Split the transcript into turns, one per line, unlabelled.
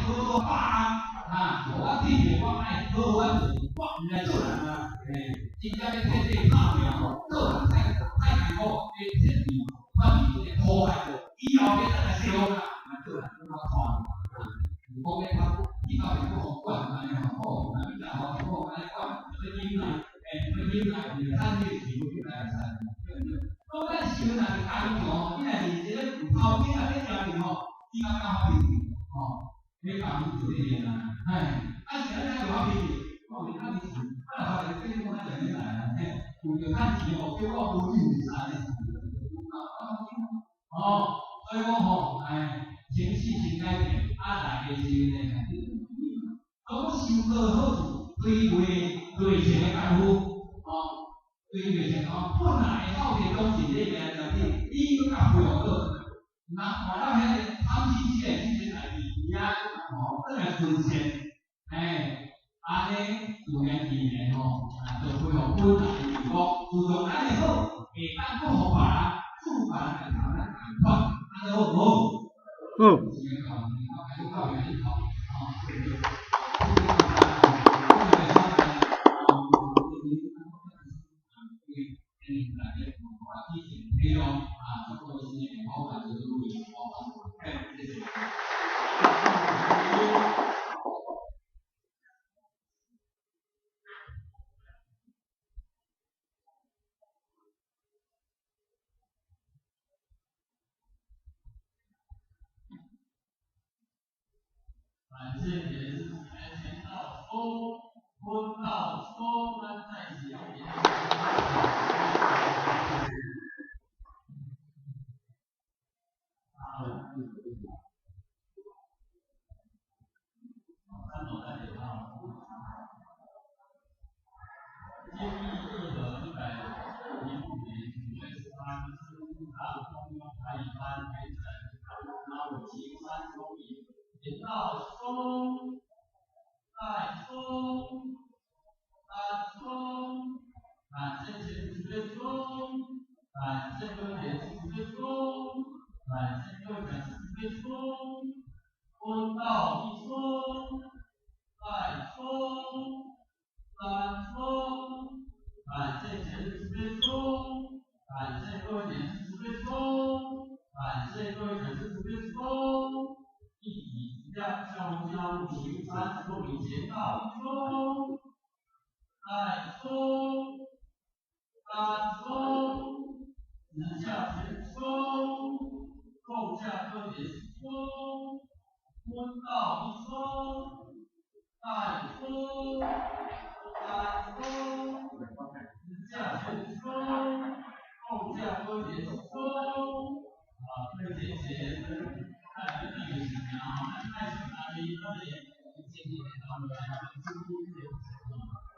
喝吧啊，我地铁我爱喝完，我来做人啊，真正咧天地拍拼吼，做人太难过，诶，天地反而会破坏着，以后要再来修啦，做人要看。如果咧他以后如果好管安尼吼，那你好好安尼管，这囡仔，这囡仔你看你是有来噻，我咱修人家己吼，你若是一个后边啊，你家己吼，你敢讲好脾气吼？你讲你做这个啦，哎，现在有好脾气，我们看你，后来跟我讲起来啊，有着看钱吼，叫我不应啥呢？哦，所以讲吼，情绪先改变，来的是呢，讲修个好处，对对前的功夫，对前讲本来后天讲是这个东西，你要甲配合个，那看到迄个他们之前之前来比呀，这个存钱，安尼有眼见的吼，就配合本来是讲，自从安尼好，会当不好别人，助别人来谈咱谈款，安尼好唔好？好。反正也是钱到收，婚到收，那再写一点。建议议和105年9月13日让中央开一班开成，然后青山公益，人到松，再松，再松，反正前十分钟，反正各点10分钟，反正各讲10分钟，婚到一松，再松。3松，反正前10分钟，反正各位点10分钟，反正各位点10分钟，一体相互行30公里前到松，再松，3松，直下前松，共下各点松，婚到一松，再松。3松，直下前松，后下多点松，对前前，看这个是苗，看是哪里，那里建议他们来注意这个。